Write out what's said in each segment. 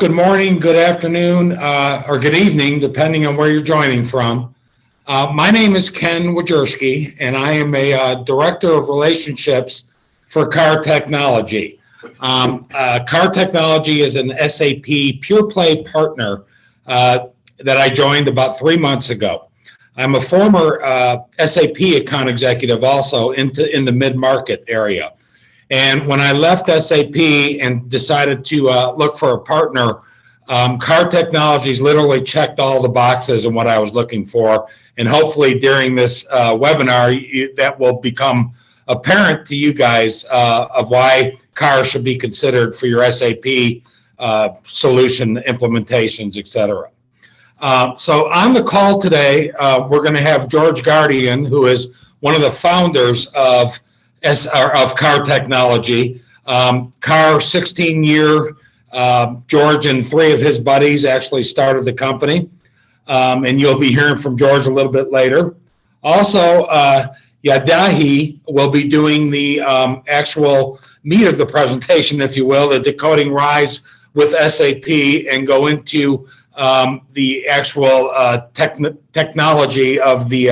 Good morning, good afternoon, or good evening, depending on where you're joining from. My name is Ken Wojcicki, and I am a Director of Relationships for CAR Technology. CAR Technology is an SAP pure play partner that I joined about 3 months ago. I'm a former SAP account executive also in the mid-market area. And when I left SAP and decided to look for a partner, CAR Technologies literally checked all the boxes and what I was looking for. And hopefully during this webinar, that will become apparent to you guys of why CAR should be considered for your SAP solution implementations, etc. So on the call today, we're going to have George Guardian, who is one of the founders of CAR Technology. CAR, 16-year, George and 3 of his buddies actually started the company. And you'll be hearing from George a little bit later. Also, Vaidehi will be doing the actual meat of the presentation, if you will, the Decoding RISE with SAP, and go into the actual technology of the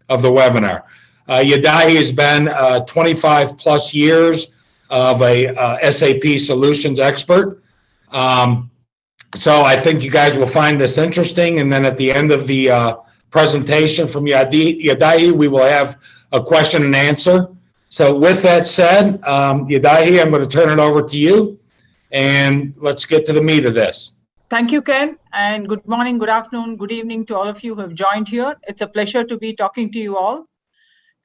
webinar. Vaidehi has been 25 plus years of a SAP solutions expert. So I think you guys will find this interesting. And then at the end of the presentation from Vaidehi, we will have a question and answer. So with that said, Vaidehi, I'm going to turn it over to you, and let's get to the meat of this. Thank you, Ken, and good morning, good afternoon, good evening to all of you who have joined here. It's a pleasure to be talking to you all.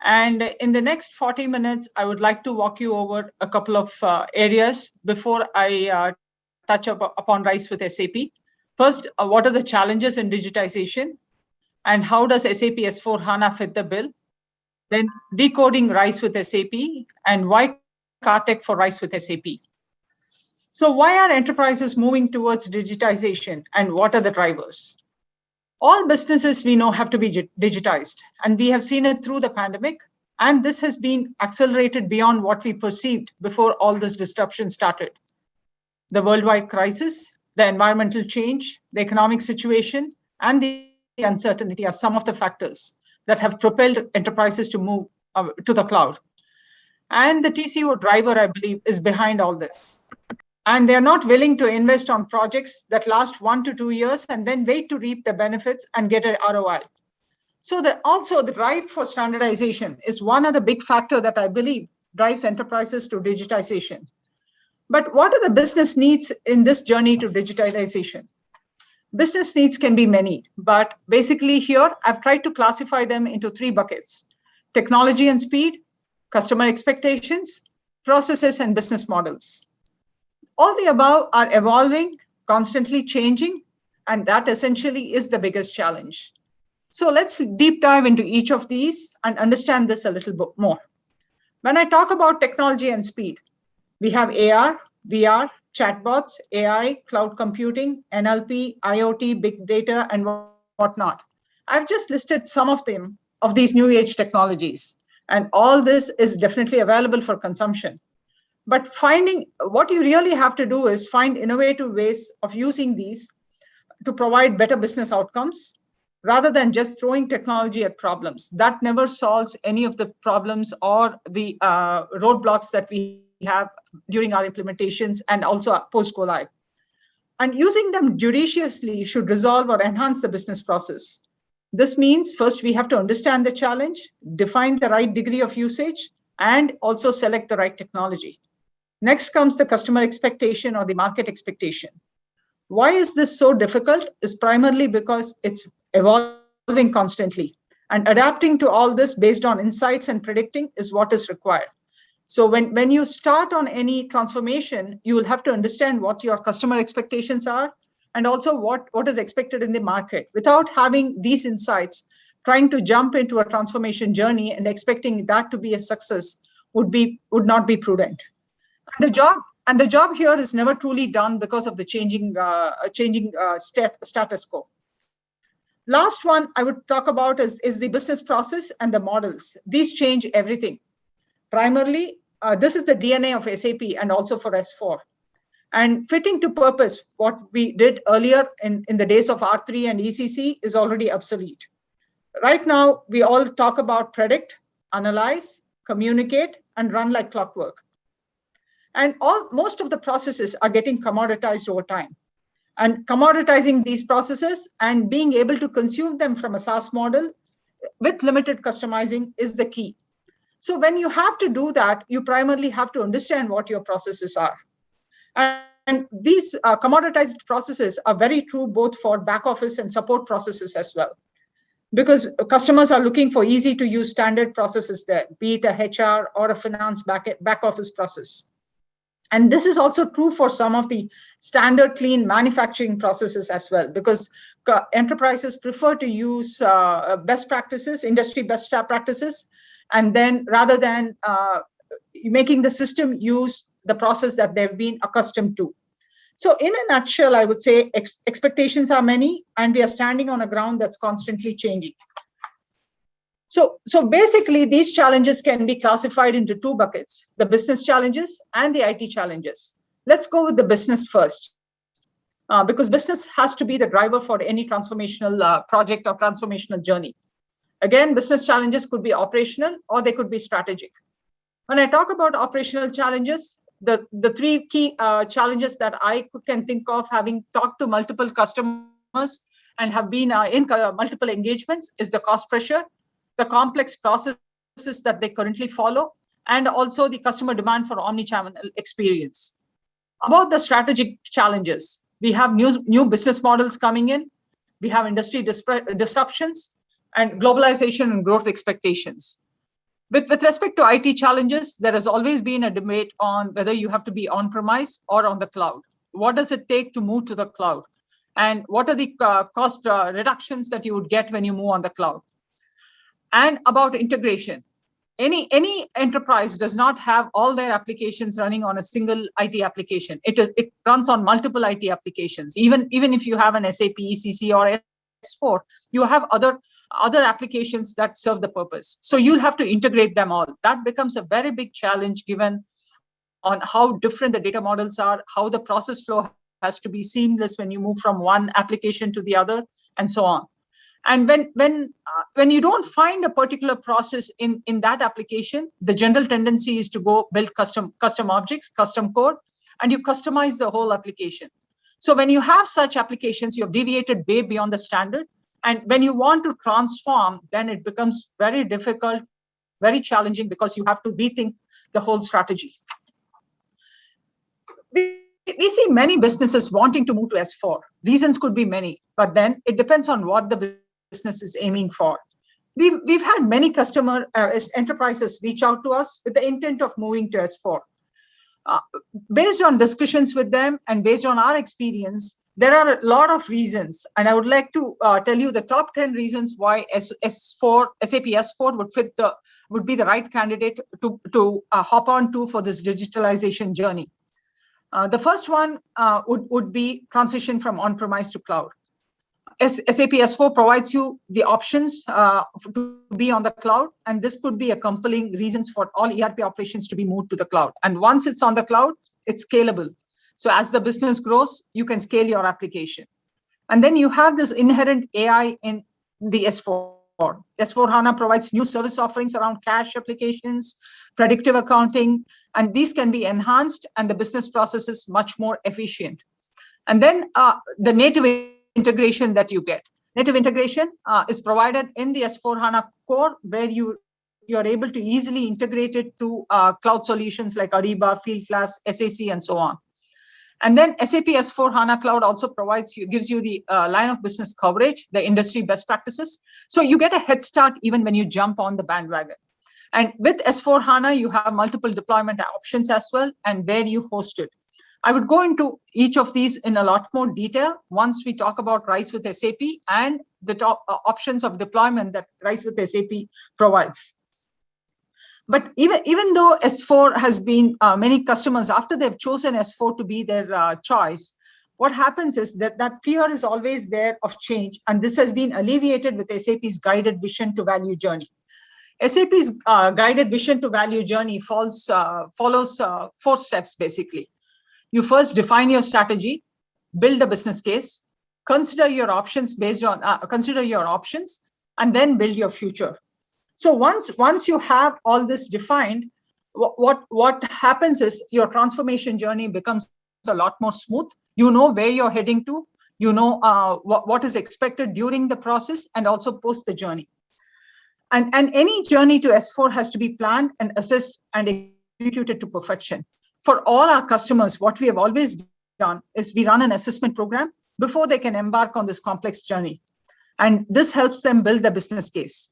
And in the next 40 minutes, I would like to walk you over a couple of areas before I touch upon RISE with SAP. First, what are the challenges in digitization, and how does SAP S/4HANA fit the bill? Then decoding RISE with SAP, and why CARTech for RISE with SAP. So why are enterprises moving towards digitization, and what are the drivers? All businesses we know have to be digitized, and we have seen it through the pandemic, and this has been accelerated beyond what we perceived before all this disruption started. The worldwide crisis, the environmental change, the economic situation, and the uncertainty are some of the factors that have propelled enterprises to move to the cloud. And the TCO driver, I believe, is behind all this. And they're not willing to invest on projects that last 1 to 2 years and then wait to reap the benefits and get an ROI. So also the drive for standardization is one of the big factors that I believe drives enterprises to digitization. But what are the business needs in this journey to digitalization? Business needs can be many, but basically here I've tried to classify them into 3 buckets: technology and speed, customer expectations, processes, and business models. All the above are evolving, constantly changing, and that essentially is the biggest challenge. So let's deep dive into each of these and understand this a little bit more. When I talk about technology and speed, we have AR, VR, chatbots, AI, cloud computing, NLP, IoT, big data, and whatnot. I've just listed some of them, of these new age technologies, and all this is definitely available for consumption. But what you really have to do is find innovative ways of using these to provide better business outcomes rather than just throwing technology at problems. That never solves any of the problems or the roadblocks that we have during our implementations and also post-go live. And using them judiciously should resolve or enhance the business process. This means first we have to understand the challenge, define the right degree of usage, and also select the right technology. Next comes the customer expectation or the market expectation. Why is this so difficult? Is primarily because it's evolving constantly, and adapting to all this based on insights and predicting is what is required. So when you start on any transformation, you will have to understand what your customer expectations are and also what is expected in the market. Without having these insights, trying to jump into a transformation journey and expecting that to be a success would not be prudent. And the job here is never truly done because of the changing status quo. Last one I would talk about is the business process and the models. These change everything. Primarily, this is the DNA of SAP and also for S4. And fitting to purpose, what we did earlier in the days of R3 and ECC is already obsolete. Right now, we all talk about predict, analyze, communicate, and run like clockwork. And most of the processes are getting commoditized over time. And commoditizing these processes and being able to consume them from a SaaS model with limited customizing is the key. So when you have to do that, you primarily have to understand what your processes are. And these commoditized processes are very true both for back office and support processes as well. Because customers are looking for easy to use standard processes there, be it a HR or a finance back office process. And this is also true for some of the standard clean manufacturing processes as well, because enterprises prefer to use best practices, industry best practices, and then rather than making the system use the process that they've been accustomed to. So in a nutshell, I would say expectations are many, and we are standing on a ground that's constantly changing. So basically, these challenges can be classified into two buckets, the business challenges and the IT challenges. Let's go with the business first, because business has to be the driver for any transformational project or transformational journey. Again, business challenges could be operational or they could be strategic. When I talk about operational challenges, the three key challenges that I can think of, having talked to multiple customers and have been in multiple engagements, is the cost pressure, the complex processes that they currently follow, and also the customer demand for omni-channel experience. About the strategic challenges, we have new business models coming in, we have industry disruptions, and globalization and growth expectations. With respect to IT challenges, there has always been a debate on whether you have to be on-premise or on the cloud. What does it take to move to the cloud? And what are the cost reductions that you would get when you move on the cloud? And about integration. Any enterprise does not have all their applications running on a single IT application. It runs on multiple IT applications. Even if you have an SAP ECC or S4, you have other applications that serve the purpose. So you'll have to integrate them all. That becomes a very big challenge given on how different the data models are, how the process flow has to be seamless when you move from one application to the other, and so on. And when you don't find a particular process in that application, the general tendency is to go build custom objects, custom code, and you customize the whole application. So when you have such applications, you have deviated way beyond the standard. And when you want to transform, then it becomes very difficult, very challenging, because you have to rethink the whole strategy. We see many businesses wanting to move to S4. Reasons could be many, but then it depends on what the business is aiming for. We've had many enterprises reach out to us with the intent of moving to S4. Based on discussions with them and based on our experience, there are a lot of reasons, and I would like to tell you the top 10 reasons why SAP S4 would be the right candidate to hop on to for this digitalization journey. The first one would be transition from on-premise to cloud. SAP S4 provides you the options to be on the cloud, and this could be a compelling reasons for all ERP operations to be moved to the cloud. And once it's on the cloud, it's scalable. So as the business grows, you can scale your application. And then you have this inherent AI in the S4. S4HANA provides new service offerings around cash applications, predictive accounting, and these can be enhanced and the business process is much more efficient. And then the native integration that you get. Native integration is provided in the S4HANA core, where you are able to easily integrate it to cloud solutions like Ariba, Fieldglass, SAC, and so on. And then SAP S4HANA Cloud also gives you the line of business coverage, the industry best practices. So you get a head start even when you jump on the bandwagon. And with S4HANA, you have multiple deployment options as well, and where you host it. I would go into each of these in a lot more detail once we talk about RISE with SAP and the top options of deployment that RISE with SAP provides. But even though S4 has been many customers, after they've chosen S4 to be their choice, what happens is that fear is always there of change. And this has been alleviated with SAP's guided vision to value journey. SAP's guided vision to value journey follows 4 steps, basically. You first define your strategy, build a business case, consider your options, and then build your future. So once you have all this defined, what happens is your transformation journey becomes a lot more smooth. You know where you're heading to, you know what is expected during the process and also post the journey. And any journey to S4 has to be planned and assessed and executed to perfection. For all our customers, what we have always done is we run an assessment program before they can embark on this complex journey. And this helps them build the business case.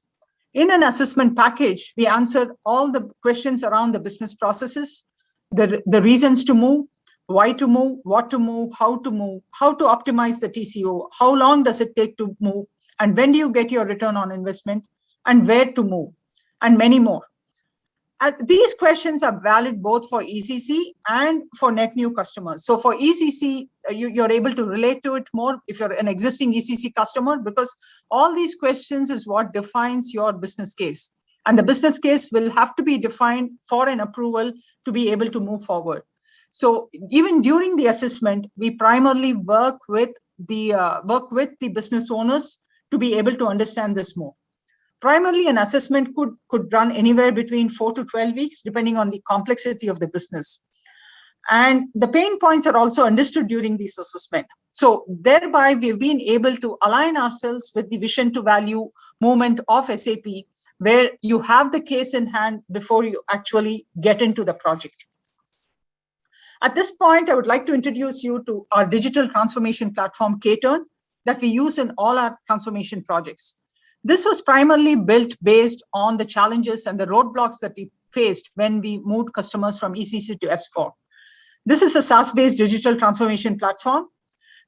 In an assessment package, we answer all the questions around the business processes, the reasons to move, why to move, what to move, how to optimize the TCO, how long does it take to move, and when do you get your return on investment, and where to move, and many more. These questions are valid both for ECC and for net new customers. So for ECC, you're able to relate to it more if you're an existing ECC customer, because all these questions is what defines your business case. And the business case will have to be defined for an approval to be able to move forward. So even during the assessment, we primarily work with the business owners to be able to understand this more. Primarily, an assessment could run anywhere between 4 to 12 weeks, depending on the complexity of the business. And the pain points are also understood during this assessment. So thereby, we've been able to align ourselves with the vision to value movement of SAP, where you have the case in hand before you actually get into the project. At this point, I would like to introduce you to our digital transformation platform, K-Turn, that we use in all our transformation projects. This was primarily built based on the challenges and the roadblocks that we faced when we moved customers from ECC to S4. This is a SaaS-based digital transformation platform,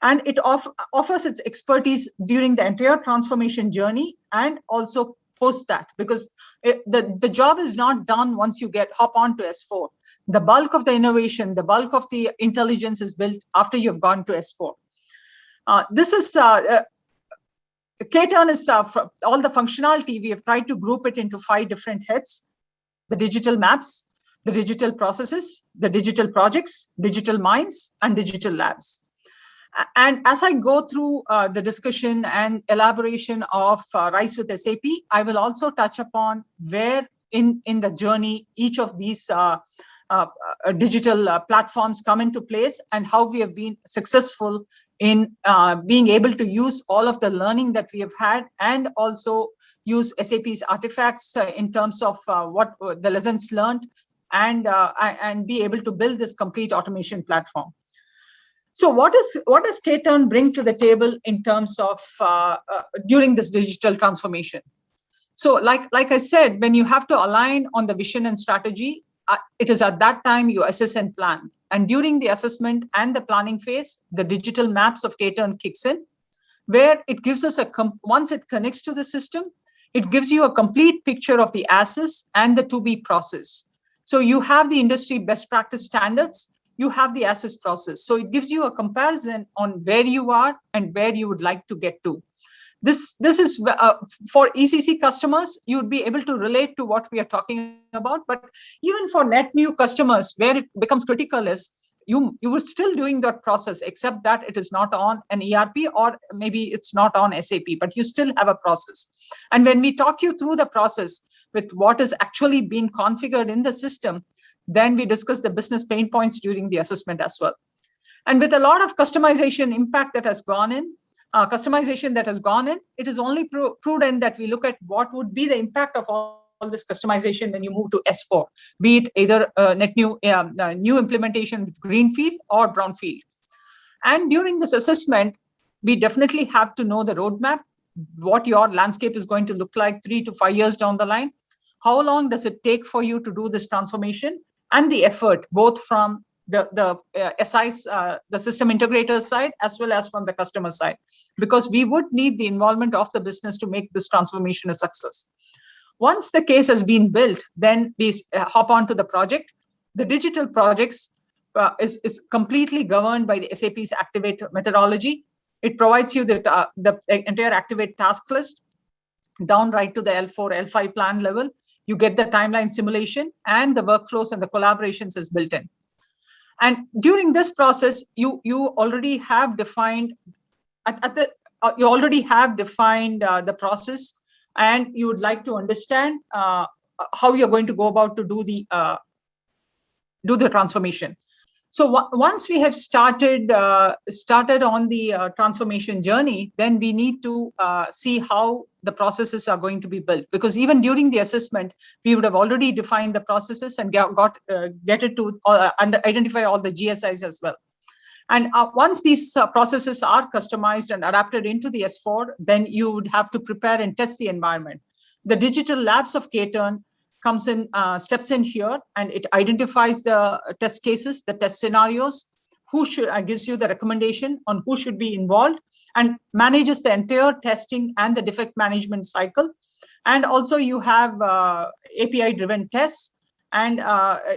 and it offers its expertise during the entire transformation journey and also post that, because the job is not done once you hop on to S4. The bulk of the innovation, the bulk of the intelligence is built after you've gone to S4. K-Turn is for all the functionality. We have tried to group it into 5 different heads: the digital maps, the digital processes, the digital projects, digital minds, and digital labs. And as I go through the discussion and elaboration of RISE with SAP, I will also touch upon where in the journey each of these digital platforms come into place and how we have been successful in being able to use all of the learning that we have had, and also use SAP's artifacts in terms of what the lessons learned, and be able to build this complete automation platform. So what does K-Turn bring to the table in terms of during this digital transformation? So like I said, when you have to align on the vision and strategy, it is at that time you assess and plan. And during the assessment and the planning phase, the digital maps of K-Turn kicks in, where it gives us once it connects to the system, it gives you a complete picture of the as-is and the to-be process. So you have the industry best practice standards, you have the as-is process. So it gives you a comparison on where you are and where you would like to get to. This is for ECC customers, you would be able to relate to what we are talking about. But even for net new customers, where it becomes critical is you were still doing that process, except that it is not on an ERP, or maybe it's not on SAP, but you still have a process. And when we talk you through the process with what is actually being configured in the system, then we discuss the business pain points during the assessment as well. And with a lot of customization impact that has gone in, it is only prudent that we look at what would be the impact of all this customization when you move to S4, be it either net new implementation with greenfield or brownfield. And during this assessment, we definitely have to know the roadmap, what your landscape is going to look like 3 to 5 years down the line. How long does it take for you to do this transformation, and the effort, both from the SIs, the system integrator side, as well as from the customer side, because we would need the involvement of the business to make this transformation a success. Once the case has been built, then we hop on to the project. The digital projects is completely governed by the SAP's Activate methodology. It provides you the entire Activate task list down right to the L4, L5 plan level. You get the timeline simulation, and the workflows and the collaborations is built in. And during this process, you already have defined the process, and you would like to understand how you're going to go about to do the transformation. So once we have started on the transformation journey, then we need to see how the processes are going to be built, because even during the assessment, we would have already defined the processes and get it to identify all the GSIs as well. And once these processes are customized and adapted into the S4, then you would have to prepare and test the environment. The digital labs of K-Turn steps in here, and it identifies the test cases, the test scenarios, gives you the recommendation on who should be involved, and manages the entire testing and the defect management cycle. And also you have API-driven tests, and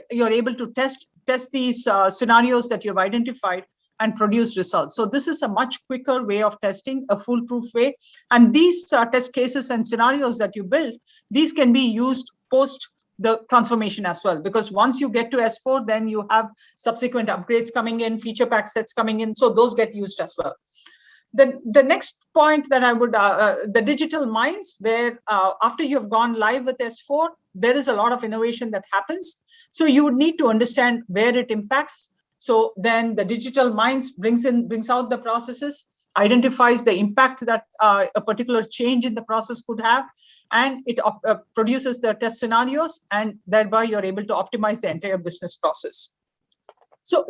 you're able to test these scenarios that you've identified and produce results. So this is a much quicker way of testing, a foolproof way. And these test cases and scenarios that you build, these can be used post the transformation as well, because once you get to S4, then you have subsequent upgrades coming in, feature pack sets coming in, so those get used as well. The next point that I would, the digital mines, where after you've gone live with S4, there is a lot of innovation that happens. So you would need to understand where it impacts. So then the digital mines brings out the processes, identifies the impact that a particular change in the process could have, and it produces the test scenarios, and thereby you're able to optimize the entire business process. So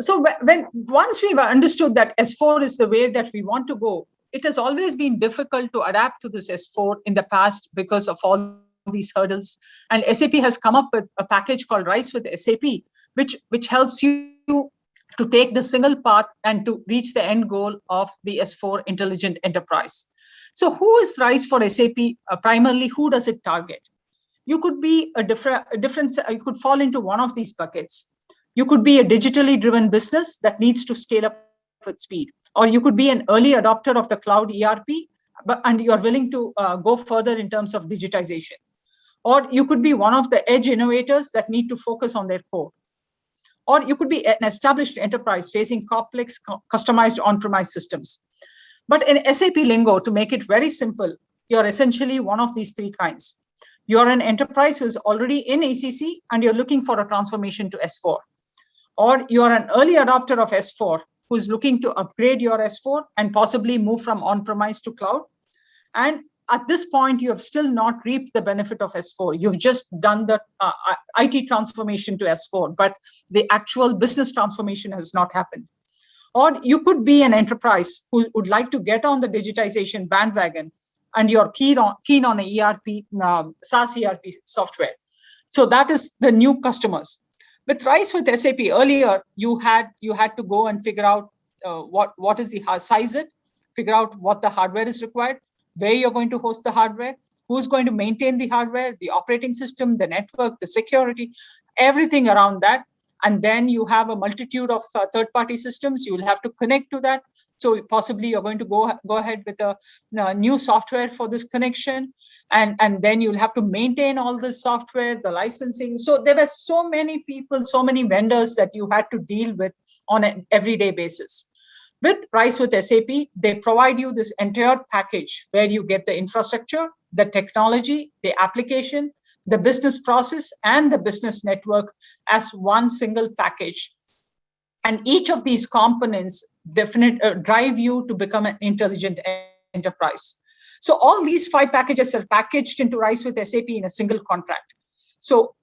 once we've understood that S4 is the way that we want to go, it has always been difficult to adapt to this S4 in the past because of all these hurdles. And SAP has come up with a package called RISE with SAP, which helps you to take the single path and to reach the end goal of the S4 Intelligent Enterprise. So who is RISE for SAP? Primarily, who does it target? You could be you could fall into one of these buckets. You could be a digitally driven business that needs to scale up with speed, or you could be an early adopter of the cloud ERP, and you're willing to go further in terms of digitization. Or you could be one of the edge innovators that need to focus on their core. Or you could be an established enterprise facing complex, customized on-premise systems. But in SAP lingo, to make it very simple, you're essentially one of these three kinds. You're an enterprise who is already in ECC and you're looking for a transformation to S4. Or you're an early adopter of S4 who's looking to upgrade your S4 and possibly move from on-premise to cloud. And at this point, you have still not reaped the benefit of S4. You've just done the IT transformation to S4, but the actual business transformation has not happened. Or you could be an enterprise who would like to get on the digitization bandwagon, and you're keen on a ERP, SaaS ERP software. So that is the new customers. With RISE with SAP, earlier you had to go and figure out what is the size it, figure out what the hardware is required, where you're going to host the hardware, who's going to maintain the hardware, the operating system, the network, the security, everything around that. And then you have a multitude of third-party systems. You will have to connect to that. So possibly you're going to go ahead with a new software for this connection. And then you'll have to maintain all this software, the licensing. So there were so many people, so many vendors that you had to deal with on an everyday basis. With RISE with SAP, they provide you this entire package where you get the infrastructure, the technology, the application, the business process, and the business network as one single package. And each of these components drive you to become an intelligent enterprise. So all these 5 packages are packaged into RISE with SAP in a single contract. So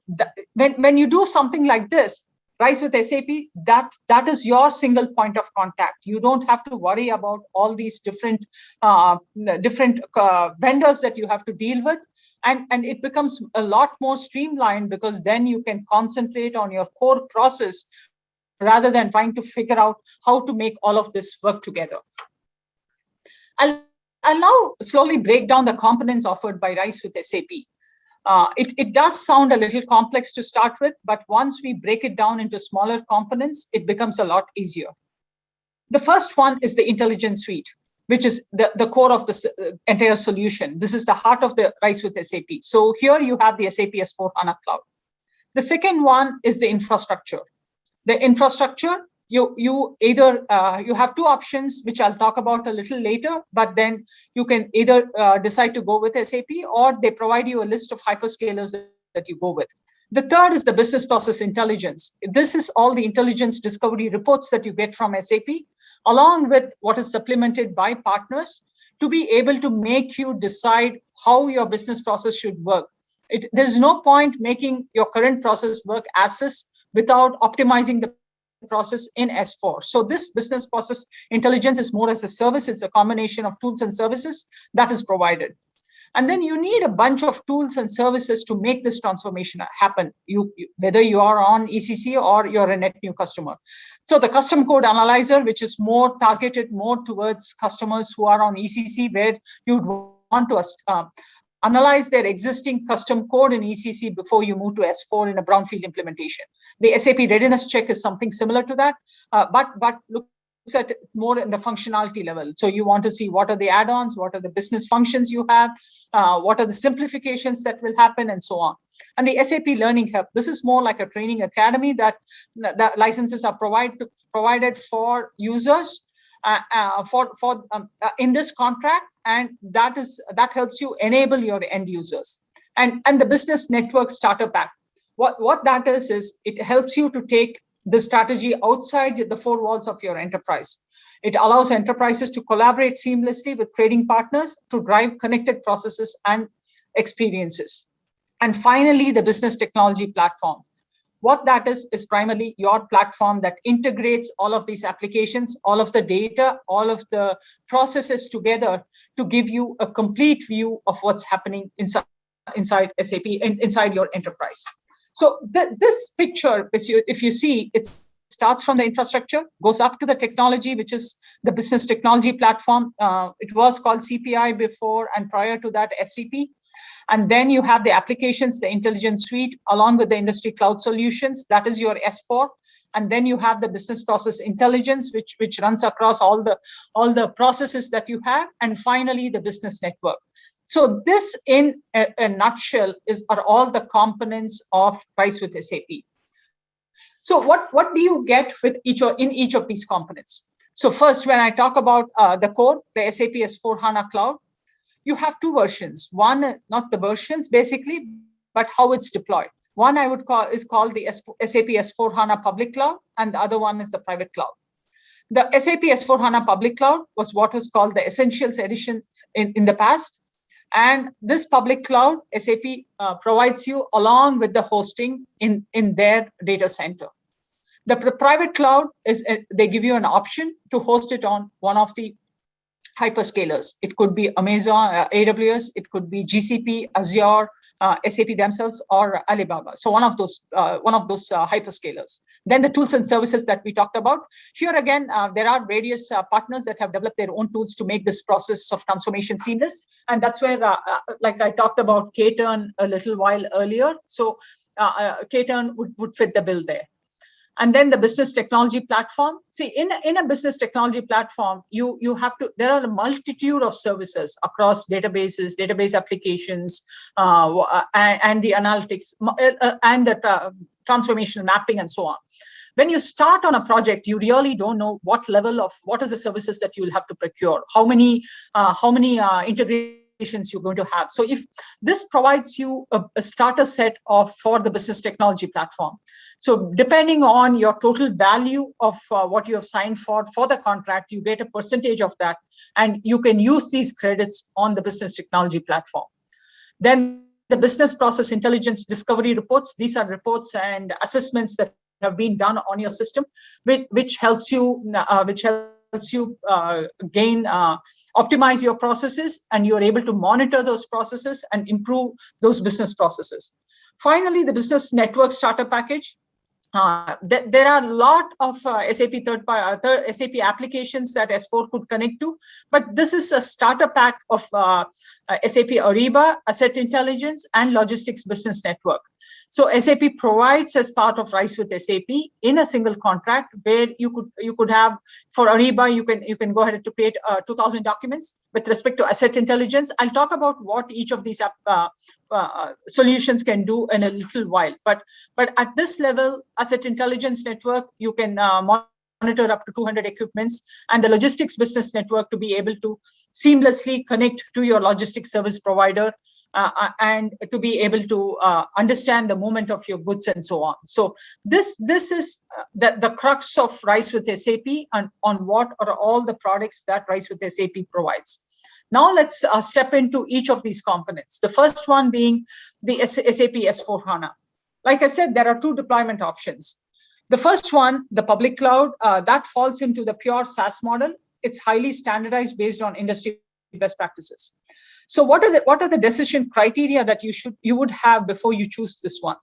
when you do something like this, RISE with SAP, that is your single point of contact. You don't have to worry about all these different vendors that you have to deal with. And it becomes a lot more streamlined, because then you can concentrate on your core process rather than trying to figure out how to make all of this work together. I'll now slowly break down the components offered by RISE with SAP. It does sound a little complex to start with, but once we break it down into smaller components, it becomes a lot easier. The first one is the Intelligence Suite, which is the core of the entire solution. This is the heart of the RISE with SAP. So here you have the SAP S/4HANA Cloud. The second one is the infrastructure. The infrastructure you either you have two options, which I'll talk about a little later, but then you can either decide to go with SAP, or they provide you a list of hyperscalers that you go with. The third is the business process intelligence. This is all the intelligence discovery reports that you get from SAP, along with what is supplemented by partners, to be able to make you decide how your business process should work. There's no point making your current process work as is without optimizing the process in S4. So this business process intelligence is more as a service. It's a combination of tools and services that is provided. And then you need a bunch of tools and services to make this transformation happen, whether you are on ECC or you're a net new customer. So the custom code analyzer, which is more targeted more towards customers who are on ECC, where you'd want to analyze their existing custom code in ECC before you move to S4 in a brownfield implementation. The SAP readiness check is something similar to that, but looks at more in the functionality level. So you want to see what are the add-ons, what are the business functions you have, what are the simplifications that will happen, and so on. And the SAP Learning Hub, this is more like a training academy that licenses are provided for users in this contract, and that helps you enable your end users. And the Business Network Starter Pack, what that is it helps you to take the strategy outside the four walls of your enterprise. It allows enterprises to collaborate seamlessly with trading partners to drive connected processes and experiences. And finally, the Business Technology Platform. What that is primarily your platform that integrates all of these applications, all of the data, all of the processes together to give you a complete view of what's happening inside SAP, inside your enterprise. So this picture, if you see, it starts from the infrastructure, goes up to the technology, which is the Business Technology Platform. It was called CPI before, and prior to that, SCP. And then you have the applications, the intelligence suite, along with the industry cloud solutions. That is your S4. And then you have the business process intelligence, which runs across all the processes that you have. And finally, the business network. So this, in a nutshell, are all the components of RISE with SAP. So what do you get with in each of these components? So first, when I talk about the core, the SAP S/4HANA Cloud, you have two versions. One, not the versions basically, but how it's deployed. One I would call the SAP S/4HANA Public Cloud, and the other one is the private cloud. The SAP S/4HANA Public Cloud was what is called the Essentials Edition in the past. And this public cloud, SAP provides you along with the hosting in their data center. The private cloud is, they give you an option to host it on one of the hyperscalers. It could be Amazon, AWS, it could be GCP, Azure, SAP themselves, or Alibaba. So one of those hyperscalers. Then the tools and services that we talked about. Here again, there are various partners that have developed their own tools to make this process of transformation seamless. And that's where, like I talked about K-Turn a little while earlier. So K-Turn would fit the bill there. And then the business technology platform. See, in a business technology platform, you have to, there are a multitude of services across databases, database applications, and the analytics, and the transformation mapping, and so on. When you start on a project, you really don't know what are the services that you will have to procure, how many integrations you're going to have. So if this provides you a starter set for the business technology platform. So depending on your total value of what you have signed for the contract, you get a percentage of that, and you can use these credits on the business technology platform. Then the business process intelligence discovery reports. These are reports and assessments that have been done on your system, which helps you optimize your processes, and you're able to monitor those processes and improve those business processes. Finally, the business network starter package. There are a lot of SAP SAP applications that S4 could connect to, but this is a starter pack of SAP Ariba, Asset Intelligence, and Logistics Business Network. So SAP provides, as part of RISE with SAP, in a single contract, where you could have, for Ariba, you can go ahead to create 2,000 documents. With respect to Asset Intelligence, I'll talk about what each of these solutions can do in a little while. But at this level, Asset Intelligence Network, you can monitor up to 200 equipments, and the logistics business network to be able to seamlessly connect to your logistics service provider and to be able to understand the movement of your goods and so on. So this is the crux of RISE with SAP and on what are all the products that RISE with SAP provides. Now let's step into each of these components. The first one being the SAP S/4HANA. Like I said, there are two deployment options. The first one, the public cloud, that falls into the pure SaaS model. It's highly standardized based on industry best practices. So what are the decision criteria that you would have before you choose this one?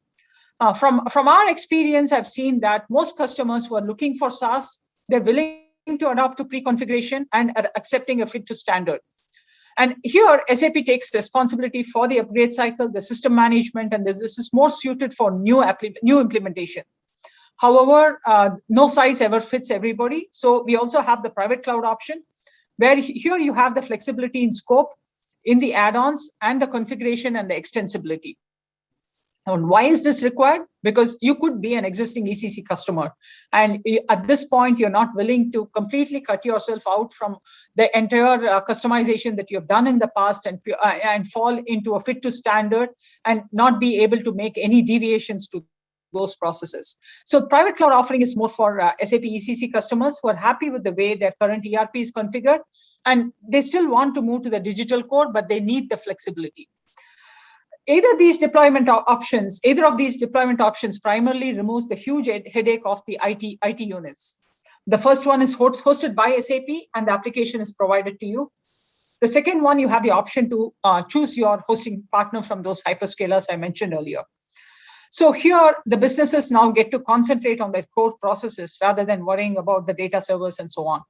From our experience, I've seen that most customers who are looking for SaaS, they're willing to adopt to pre-configuration and are accepting a fit to standard. And here, SAP takes responsibility for the upgrade cycle, the system management, and this is more suited for new implementation. However, no size ever fits everybody. So we also have the private cloud option, where here you have the flexibility in scope, in the add-ons, and the configuration and the extensibility. And why is this required? Because you could be an existing ECC customer, and at this point, you're not willing to completely cut yourself out from the entire customization that you have done in the past and fall into a fit to standard and not be able to make any deviations to those processes. So private cloud offering is more for SAP ECC customers who are happy with the way their current ERP is configured, and they still want to move to the digital core, but they need the flexibility. Either of these deployment options primarily removes the huge headache of the IT units. The first one is hosted by SAP and the application is provided to you. The second one, you have the option to choose your hosting partner from those hyperscalers I mentioned earlier. So here, the businesses now get to concentrate on their core processes rather than worrying about the data servers and so on.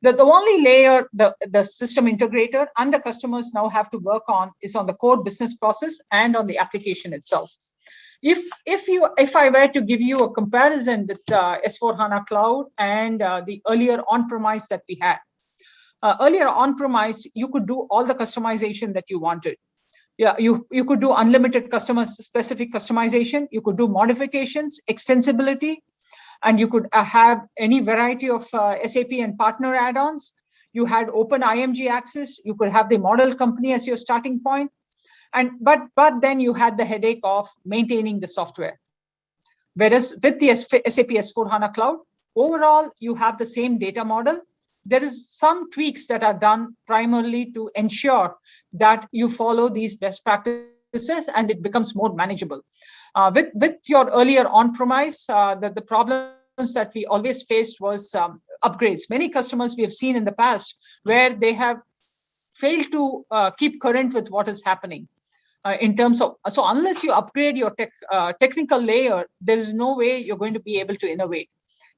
The only layer the system integrator and the customers now have to work on is on the core business process and on the application itself. If I were to give you a comparison with S/4HANA Cloud and the earlier on-premise that we had, earlier on-premise, you could do all the customization that you wanted. Yeah, you could do unlimited customer-specific customization. You could do modifications, extensibility, and you could have any variety of SAP and partner add-ons. You had open IMG access. You could have the model company as your starting point. But then you had the headache of maintaining the software. Whereas with the SAP S/4HANA Cloud, overall, you have the same data model. There is some tweaks that are done primarily to ensure that you follow these best practices and it becomes more manageable. With your earlier on-premise, the problems that we always faced was upgrades. Many customers we have seen in the past where they have failed to keep current with what is happening in terms of, so unless you upgrade your technical layer, there is no way you're going to be able to innovate.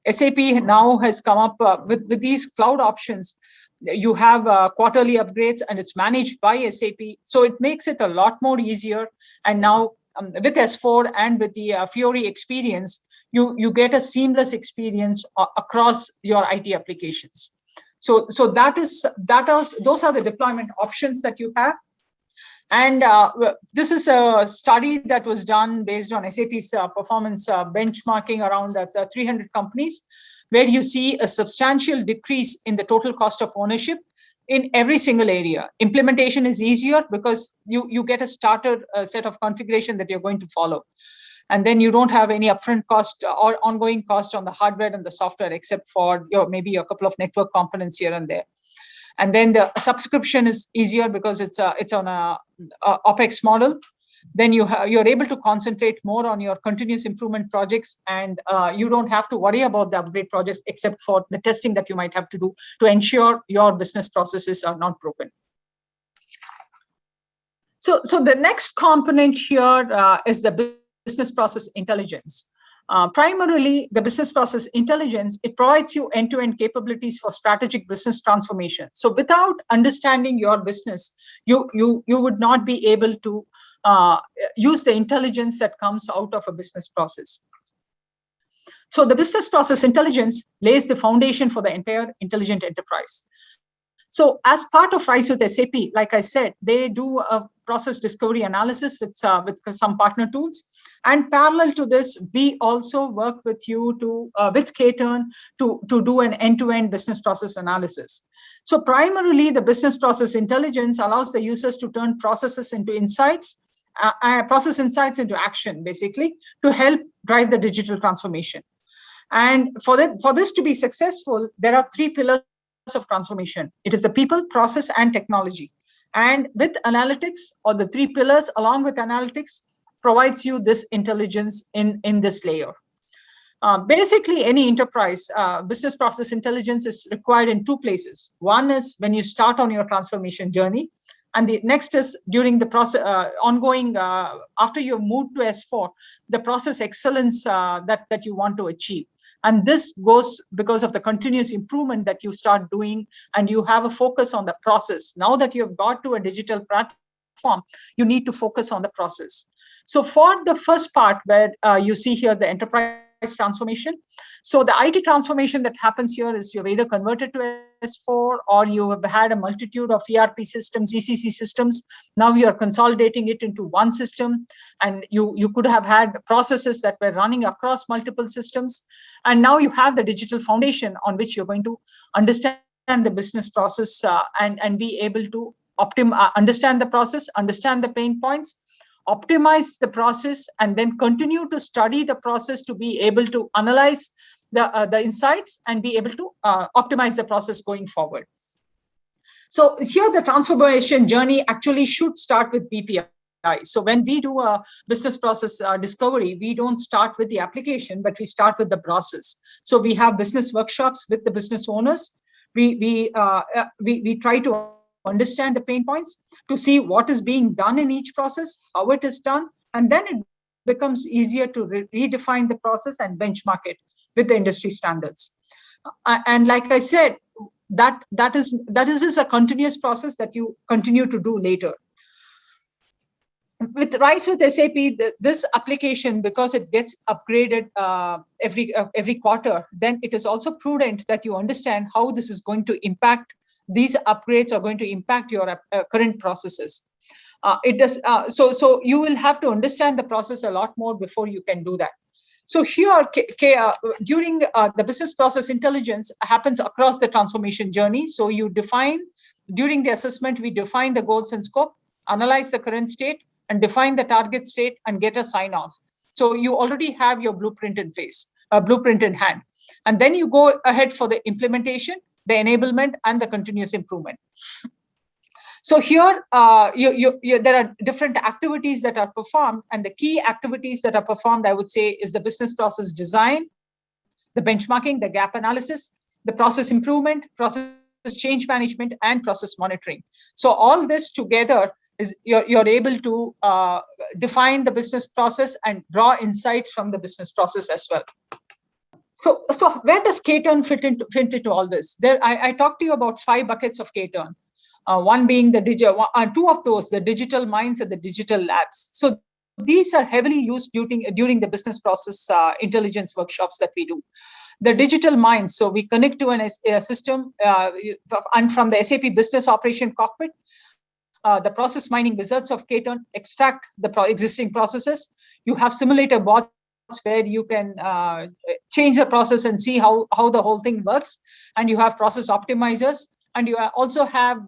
SAP now has come up with these cloud options. You have quarterly upgrades and it's managed by SAP. So it makes it a lot more easier. And now with S4 and with the Fiori experience, you get a seamless experience across your IT applications. So those are the deployment options that you have. And this is a study that was done based on SAP's performance benchmarking around 300 companies, where you see a substantial decrease in the total cost of ownership in every single area. Implementation is easier because you get a starter set of configuration that you're going to follow. And then you don't have any upfront cost or ongoing cost on the hardware and the software, except for maybe a couple of network components here and there. And then the subscription is easier because it's on a OpEx model. Then you're able to concentrate more on your continuous improvement projects, and you don't have to worry about the upgrade projects except for the testing that you might have to do to ensure your business processes are not broken. So the next component here is the business process intelligence. Primarily, the business process intelligence, it provides you end-to-end capabilities for strategic business transformation. So without understanding your business, you would not be able to use the intelligence that comes out of a business process. So the business process intelligence lays the foundation for the entire intelligent enterprise. So as part of RISE with SAP, like I said, they do a process discovery analysis with some partner tools. And parallel to this, we also work with you with Kturn to do an end-to-end business process analysis. So primarily, the business process intelligence allows the users to turn processes into insights, process insights into action, basically, to help drive the digital transformation. And for this to be successful, there are three pillars of transformation. It is the people, process, and technology. And with analytics, or the three pillars along with analytics, provides you this intelligence in this layer. Basically, any enterprise business process intelligence is required in two places. One is when you start on your transformation journey, and the next is during the process ongoing after you've moved to S4, the process excellence that you want to achieve. And this goes because of the continuous improvement that you start doing, and you have a focus on the process. Now that you have got to a digital platform, you need to focus on the process. So for the first part, where you see here the enterprise transformation, so the IT transformation that happens here is you've either converted to S4, or you have had a multitude of ERP systems, ECC systems. Now you are consolidating it into one system, and you could have had processes that were running across multiple systems. And now you have the digital foundation on which you're going to understand the business process and be able to understand the process, understand the pain points, optimize the process, and then continue to study the process to be able to analyze the insights and be able to optimize the process going forward. So here the transformation journey actually should start with BPI. So when we do a business process discovery, we don't start with the application, but we start with the process. So we have business workshops with the business owners. We try to understand the pain points, to see what is being done in each process, how it is done, and then it becomes easier to redefine the process and benchmark it with the industry standards. And like I said, that is a continuous process that you continue to do later. With RISE with SAP, this application, because it gets upgraded every quarter, then it is also prudent that you understand how this is going to impact. These upgrades are going to impact your current processes. So you will have to understand the process a lot more before you can do that. So here, during the business process intelligence happens across the transformation journey. So you define, during the assessment, we define the goals and scope, analyze the current state, and define the target state and get a sign off. So you already have your blueprint in hand. And then you go ahead for the implementation, the enablement, and the continuous improvement. So here, there are different activities that are performed, and the key activities that are performed, I would say, is the business process design, the benchmarking, the gap analysis, the process improvement, process change management, and process monitoring. So all this together is you're able to define the business process and draw insights from the business process as well. So where does Kturn fit into all this? I talked to you about 5 buckets of Kturn. One being the two of those, the digital minds and the digital labs. So these are heavily used during the business process intelligence workshops that we do. The digital minds, so we connect to a system, and from the SAP Business Operation Cockpit, the process mining wizards of Kturn extract the existing processes. You have simulator bots where you can change the process and see how the whole thing works. And you have process optimizers, and you also have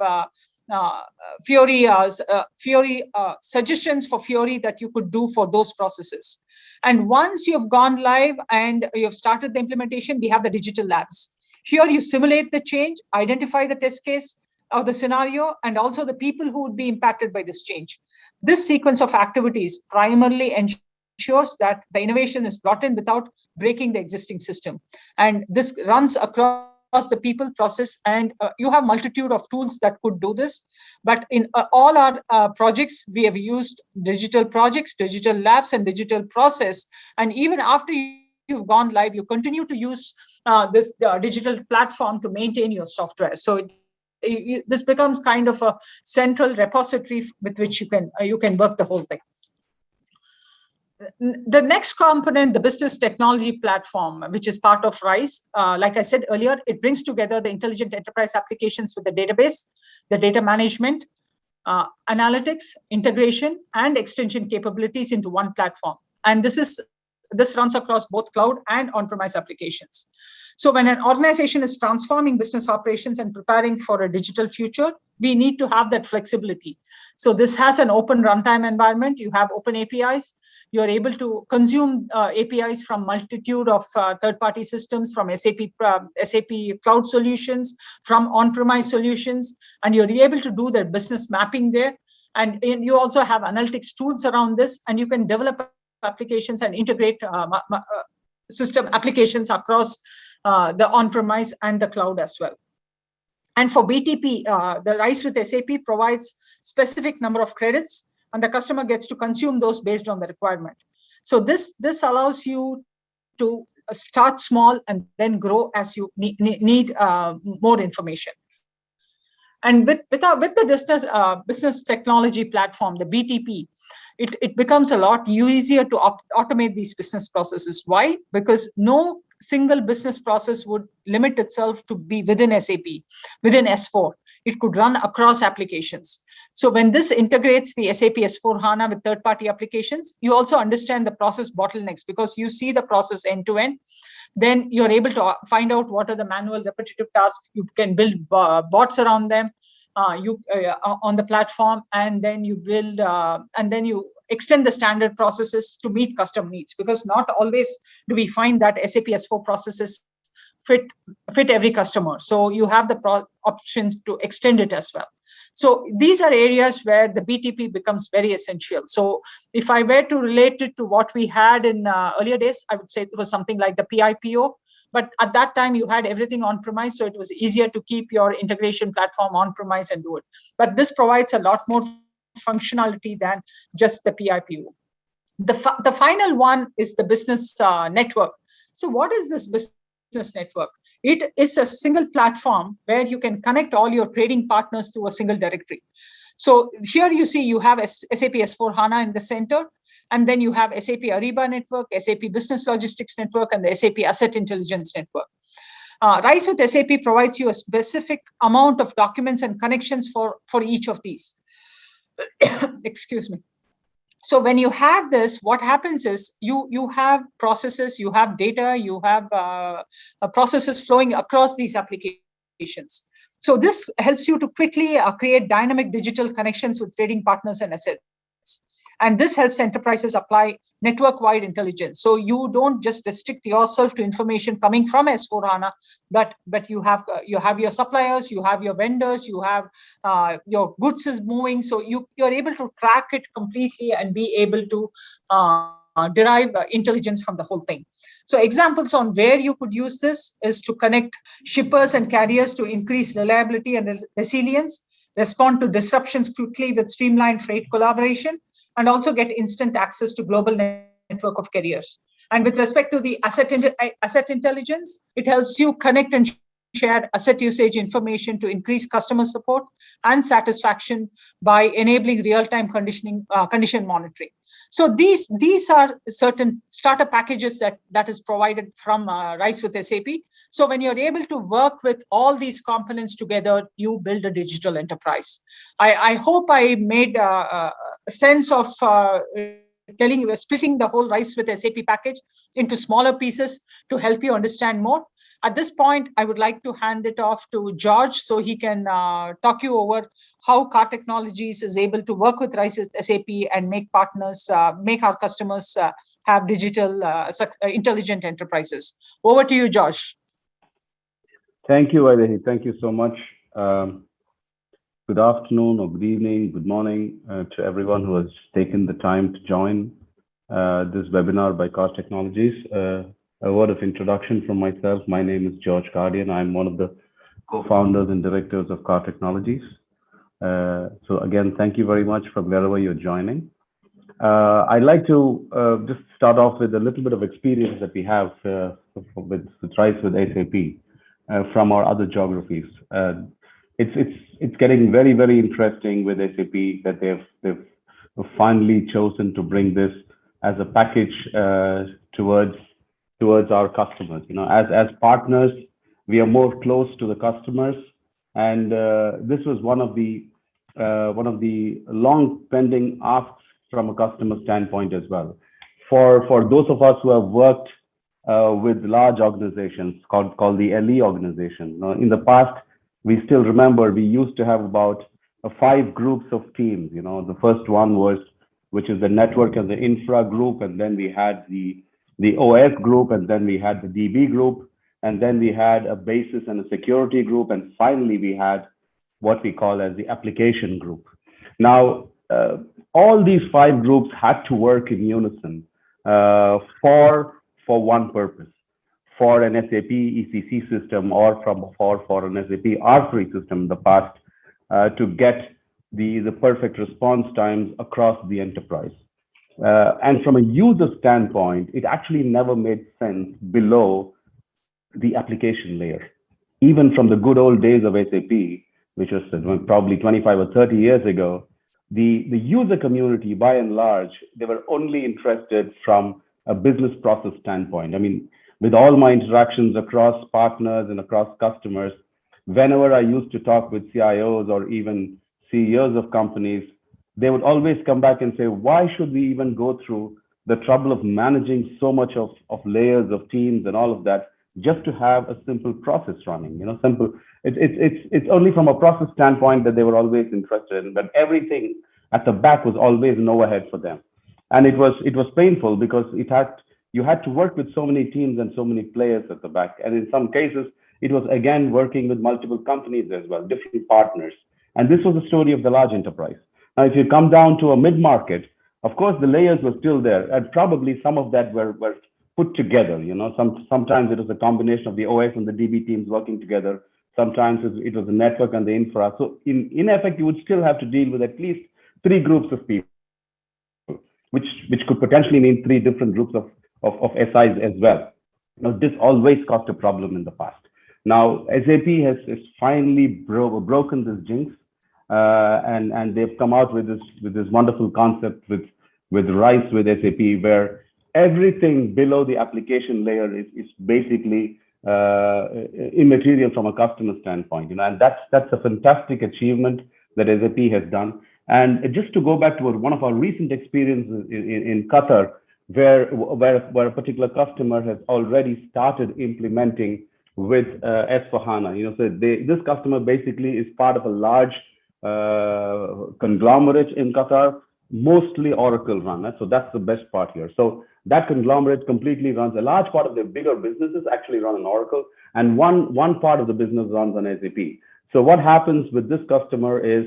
Fiori suggestions for Fiori that you could do for those processes. And once you've gone live and you've started the implementation, we have the digital labs. Here you simulate the change, identify the test case of the scenario, and also the people who would be impacted by this change. This sequence of activities primarily ensures that the innovation is brought in without breaking the existing system. And this runs across the people, process, and you have multitude of tools that could do this. But in all our projects, we have used digital projects, digital labs, and digital process. And even after you've gone live, you continue to use this digital platform to maintain your software. So this becomes kind of a central repository with which you can work the whole thing. The next component, the business technology platform, which is part of RISE, like I said earlier, it brings together the intelligent enterprise applications with the database, the data management, analytics, integration, and extension capabilities into one platform. And this runs across both cloud and on-premise applications. So when an organization is transforming business operations and preparing for a digital future, we need to have that flexibility. So this has an open runtime environment. You have open APIs. You're able to consume APIs from multitude of third-party systems, from SAP cloud solutions, from on-premise solutions, and you're able to do the business mapping there. And you also have analytics tools around this, and you can develop applications and integrate system applications across the on-premise and the cloud as well. And for BTP, the RISE with SAP provides specific number of credits, and the customer gets to consume those based on the requirement. So this allows you to start small and then grow as you need more information. And with the business technology platform, the BTP, it becomes a lot easier to automate these business processes. Why? Because no single business process would limit itself to be within SAP, within S4. It could run across applications. So when this integrates the SAP S4HANA with third-party applications, you also understand the process bottlenecks because you see the process end to end. Then you're able to find out what are the manual repetitive tasks. You can build bots around them on the platform, and then you build and then you extend the standard processes to meet custom needs, because not always do we find that SAP S4 processes fit every customer. So you have the options to extend it as well. So these are areas where the BTP becomes very essential. So if I were to relate it to what we had in earlier days, I would say it was something like the PIPO. But at that time, you had everything on-premise, so it was easier to keep your integration platform on-premise and do it. But this provides a lot more functionality than just the PIPO. The final one is the business network. So what is this business network? It is a single platform where you can connect all your trading partners to a single directory. So here you see you have SAP S4HANA in the center, and then you have SAP Ariba Network, SAP Business Logistics Network, and the SAP Asset Intelligence Network. RISE with SAP provides you a specific amount of documents and connections for each of these. Excuse me. So when you have this, what happens is you have processes, you have data, you have processes flowing across these applications. So this helps you to quickly create dynamic digital connections with trading partners and assets. And this helps enterprises apply network-wide intelligence. So you don't just restrict yourself to information coming from S4HANA, but you have your suppliers, you have your vendors, you have your goods is moving. So you're able to track it completely and be able to derive intelligence from the whole thing. So examples on where you could use this is to connect shippers and carriers to increase reliability and resilience, respond to disruptions quickly with streamlined freight collaboration, and also get instant access to global network of carriers. And with respect to the asset intelligence, it helps you connect and share asset usage information to increase customer support and satisfaction by enabling real-time condition monitoring. So these are certain starter packages that is provided from RISE with SAP. So when you're able to work with all these components together, you build a digital enterprise. I hope I made a sense of telling you, splitting the whole RISE with SAP package into smaller pieces to help you understand more. At this point, I would like to hand it off to George so he can talk you over how Car Technologies is able to work with RISE with SAP and make partners, make our customers have digital intelligent enterprises. Over to you, George. Thank you, Vaidehi. Thank you so much. Good afternoon or good evening, good morning to everyone who has taken the time to join this webinar by Car Technologies. A word of introduction from myself. My name is George Guardian. I'm one of the co-founders and directors of Car Technologies. So again, thank you very much from wherever you're joining. I'd like to just start off with a little bit of experience that we have with RISE with SAP from our other geographies. It's getting very, very interesting with SAP that they've finally chosen to bring this a package towards our customers. As partners, we are more close to the customers, and this was one of the long pending asks from a customer standpoint as well. For those of us who have worked with large organizations called the LE organization, in the past, we still remember we used to have about 5 groups of teams. The first one was, which is the network and the infra group, and then we had the OS group, and then we had the DB group, and then we had a basis and a security group, and finally we had what we call as the application group. Now, all these 5 groups had to work in unison for one purpose, for an SAP ECC system or for an SAP R3 system in the past, to get the perfect response times across the enterprise. And from a user standpoint, it actually never made sense below the application layer. Even from the good old days of SAP, which was probably 25 or 30 years ago, the user community, by and large, they were only interested from a business process standpoint. I mean, with all my interactions across partners and across customers, whenever I used to talk with CIOs or even CEOs of companies, they would always come back and say, why should we even go through the trouble of managing so much of layers of teams and all of that just to have a simple process running? Simple. It's only from a process standpoint that they were always interested in, but everything at the back was always an overhead for them. And it was painful because you had to work with so many teams and so many players at the back. And in some cases, it was again working with multiple companies as well, different partners. And this was the story of the large enterprise. Now, if you come down to a mid-market, of course, the layers were still there, and probably some of that were put together. Sometimes it was a combination of the OS and the DB teams working together. Sometimes it was the network and the infra. So in effect, you would still have to deal with at least 3 groups of people, which could potentially mean 3 different groups of SIs as well. Now, this always caused a problem in the past. Now, SAP has finally broken this jinx, and they've come out with this wonderful concept with RISE with SAP, where everything below the application layer is basically immaterial from a customer standpoint. And that's a fantastic achievement that SAP has done. And just to go back to one of our recent experiences in Qatar, where a particular customer has already started implementing with S/4HANA. So this customer basically is part of a large conglomerate in Qatar, mostly Oracle run. So that's the best part here. So that conglomerate completely runs a large part of their bigger businesses actually run on Oracle, and one part of the business runs on SAP. So what happens with this customer is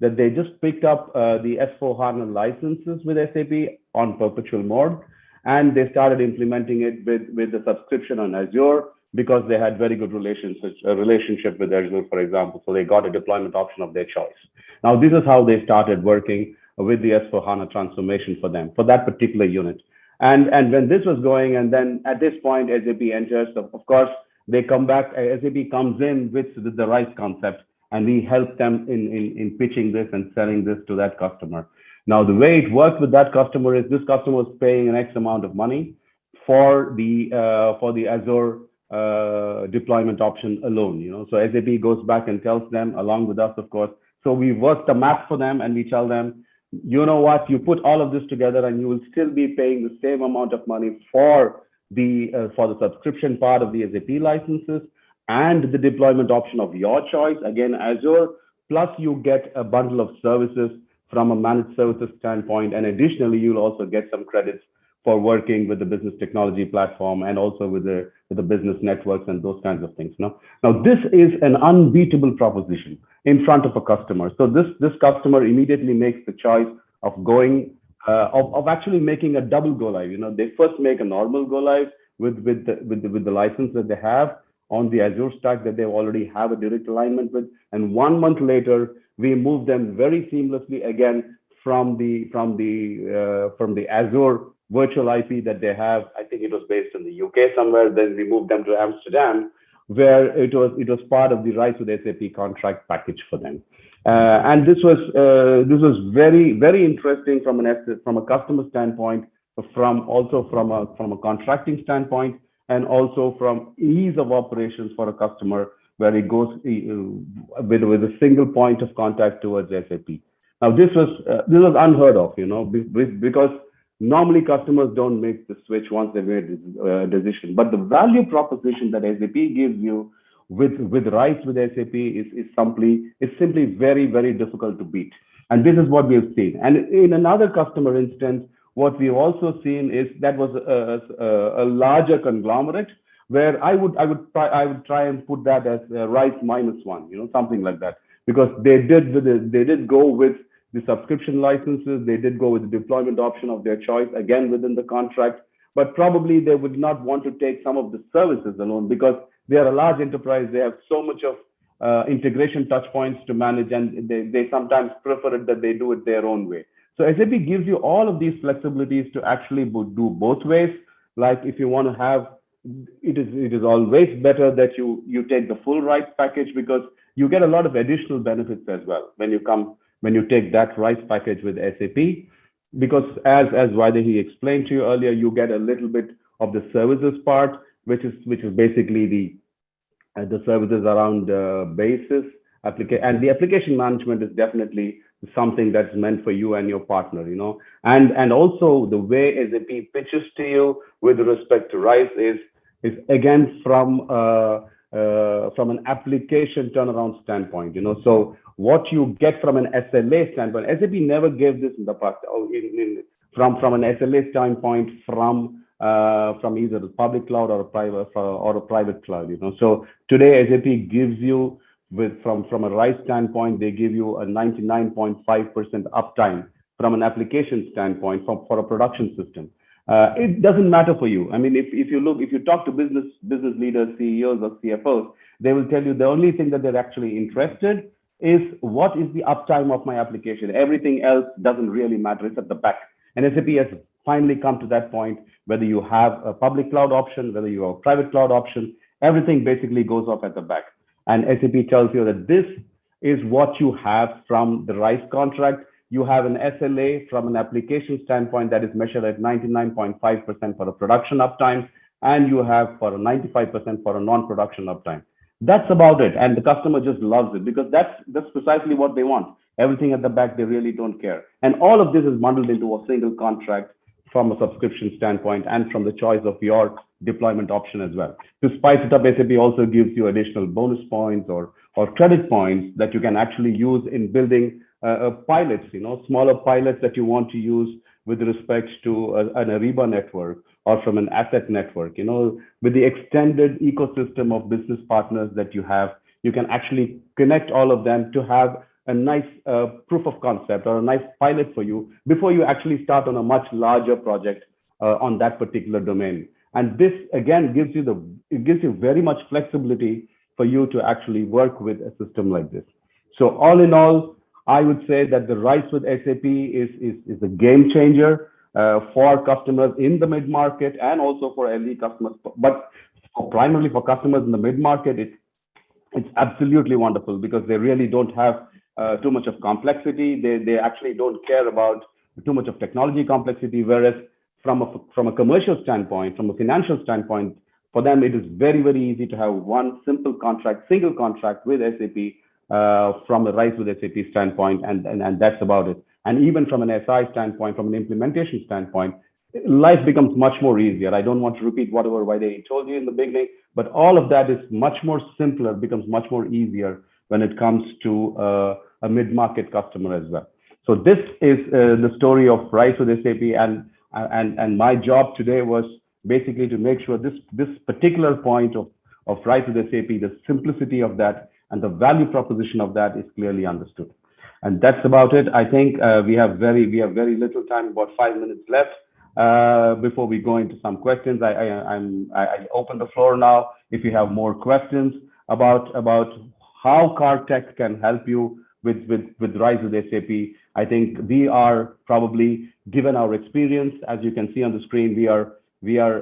that they just picked up the S/4HANA licenses with SAP on perpetual mode, and they started implementing it with the subscription on Azure because they had very good relationship with Azure, for example. So they got a deployment option of their choice. Now, this is how they started working with the S/4HANA transformation for them, for that particular unit. And when this was going, and then at this point, SAP enters, of course, they come back, SAP comes in with the RISE concept, and we help them in pitching this and selling this to that customer. Now, the way it worked with that customer is this customer was paying an X amount of money for the Azure deployment option alone. So SAP goes back and tells them, along with us, of course. So we work the math for them, and we tell them, you know what, you put all of this together, and you will still be paying the same amount of money for the subscription part of the SAP licenses and the deployment option of your choice, again, Azure, plus you get a bundle of services from a managed services standpoint. And additionally, you'll also get some credits for working with the business technology platform and also with the business networks and those kinds of things. Now, this is an unbeatable proposition in front of a customer. So this customer immediately makes the choice of going, of actually making a double go live. They first make a normal go live with the license that they have on the Azure stack that they already have a direct alignment with, and 1 month later we move them very seamlessly again from the Azure virtual IP that they have. I think it was based in the UK somewhere. Then we moved them to Amsterdam, where it was part of the RISE with SAP contract package for them. And this was very, very interesting from a customer standpoint, from a contracting standpoint, and also from ease of operations for a customer, where it goes with a single point of contact towards SAP. Now, this was unheard of, because normally customers don't make the switch once they made a decision. But the value proposition that SAP gives you with RISE with SAP is simply very, very difficult to beat. And this is what we have seen. And in another customer instance, what we've also seen is that was a larger conglomerate, where I would try and put that as RISE -1, something like that, because they did go with the subscription licenses, they did go with the deployment option of their choice, again within the contract, but probably they would not want to take some of the services alone, because they are a large enterprise. They have so much of integration touch points to manage, and they sometimes prefer it that they do it their own way. So SAP gives you all of these flexibilities to actually do both ways. Like if you want to have, it is always better that you take the full RISE package, because you get a lot of additional benefits as well when you take that RISE package with SAP, because as Vaidehi explained to you earlier, you get a little bit of the services part, which is basically the services around basis and the application management is definitely something that's meant for you and your partner, and also the way SAP pitches to you with respect to RISE is again from an application turnaround standpoint, So what you get from an SLA standpoint, SAP never gave this in the past. From an SLA standpoint, from either the public cloud or a private cloud, So today SAP gives you from a RISE standpoint, they give you a 99.5% uptime from an application standpoint for a production system. It doesn't matter for you. I mean, if you talk to business leaders, CEOs or CFOs, they will tell you the only thing that they're actually interested is what is the uptime of my application. Everything else doesn't really matter. It's at the back. And SAP has finally come to that point, whether you have a public cloud option, whether you have a private cloud option, everything basically goes off at the back. And SAP tells you that this is what you have from the RISE contract. You have an SLA from an application standpoint that is measured at 99.5% for a production uptime, and you have for a 95% for a non-production uptime. That's about it. And the customer just loves it, because that's precisely what they want. Everything at the back, they really don't care. And all of this is bundled into a single contract from a subscription standpoint and from the choice of your deployment option as well. To spice it up, SAP also gives you additional bonus points or credit points that you can actually use in building pilots, smaller pilots that you want to use with respect to an Ariba network or from an asset network. With the extended ecosystem of business partners that you have, you can actually connect all of them to have a nice proof of concept or a nice pilot for you before you actually start on a much larger project on that particular domain. And this again gives you very much flexibility for you to actually work with a system like this. So all in all, I would say that the RISE with SAP is a game changer for customers in the mid-market and also for LE customers. But primarily for customers in the mid-market, it's absolutely wonderful, because they really don't have too much of complexity. They actually don't care about too much of technology complexity, whereas from a commercial standpoint, from a financial standpoint, for them, it is very, very easy to have one single contract with SAP from a RISE with SAP standpoint, and that's about it. And even from an SI standpoint, from an implementation standpoint, life becomes much more easier. I don't want to repeat whatever Vaidehi told you in the beginning, but all of that is much more simpler, becomes much more easier when it comes to a mid-market customer as well. So this is the story of RISE with SAP, and my job today was basically to make sure this particular point of RISE with SAP, the simplicity of that and the value proposition of that is clearly understood. And that's about it. I think we have very little time, about 5 minutes left before we go into some questions. I open the floor now if you have more questions about how CarTech can help you with RISE with SAP. I think we are probably, given our experience, as you can see on the screen, we are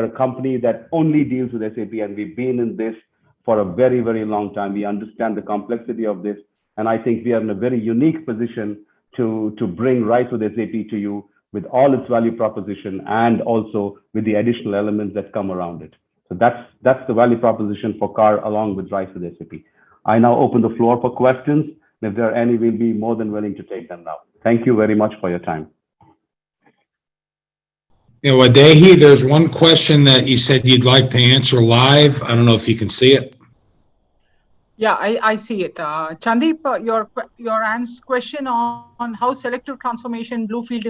a company that only deals with SAP, and we've been in this for a very, very long time. We understand the complexity of this, and I think we are in a very unique position to bring RISE with SAP to you with all its value proposition and also with the additional elements that come around it. So that's the value proposition for CAR along with RISE with SAP. I now open the floor for questions. If there are any, we'll be more than willing to take them now. Thank you very much for your time. You know, Vaidehi, there's one question that you said you'd like to answer live. I don't know if you can see it. Yeah, I see it. Chandeep, your question on how selective transformation Bluefield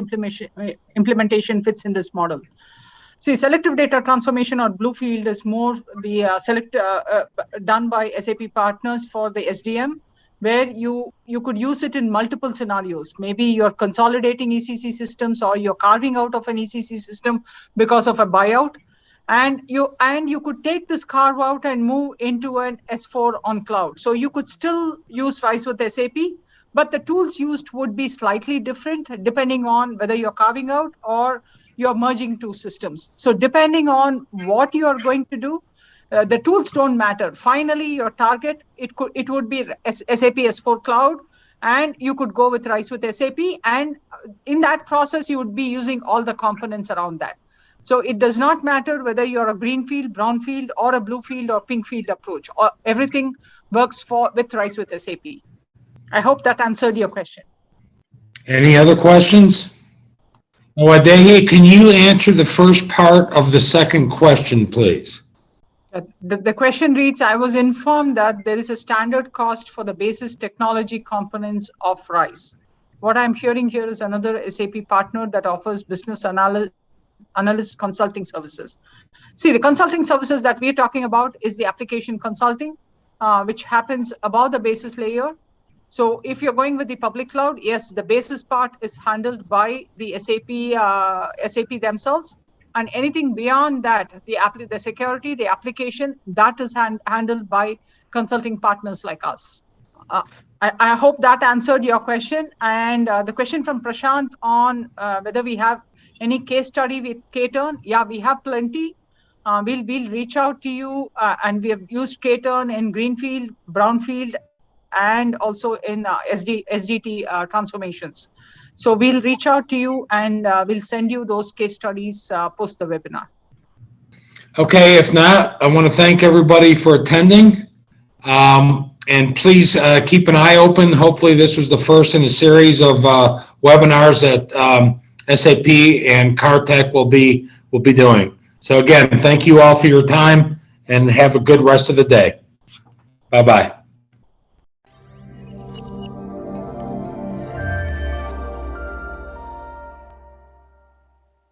implementation fits in this model. See, selective data transformation or Bluefield is more the done by SAP partners for the SDM, where you could use it in multiple scenarios. Maybe you're consolidating ECC systems or you're carving out of an ECC system because of a buyout. And you could take this carve out and move into an S4 on cloud. So you could still use RISE with SAP, but the tools used would be slightly different depending on whether you're carving out or you're merging two systems. So depending on what you are going to do, the tools don't matter. Finally, your target, it would be SAP S4 Cloud, and you could go with RISE with SAP. And in that process, you would be using all the components around that. So it does not matter whether you're a greenfield, brownfield, or a bluefield or pinkfield approach, or everything works with RISE with SAP. I hope that answered your question. Any other questions? Vaidehi, can you answer the first part of the second question, please? The question reads, I was informed that there is a standard cost for the basis technology components of RISE. What I'm hearing here is another SAP partner that offers business analyst consulting services. See, the consulting services that we're talking about is the application consulting, which happens above the basis layer. So if you're going with the public cloud, yes, the basis part is handled by the SAP themselves. And anything beyond that, the security, the application, that is handled by consulting partners like us. I hope that answered your question. And the question from Prashant on whether we have any case study with K-Turn, yeah, we have plenty. We'll reach out to you, and we have used K-Turn in Greenfield, Brownfield, and also in SDT transformations. So we'll reach out to you and we'll send you those case studies post the webinar. Okay, if not, I want to thank everybody for attending. And please keep an eye open. Hopefully this was the first in a series of webinars that SAP and CARTech will be doing. So again, thank you all for your time and have a good rest of the day. Bye-bye.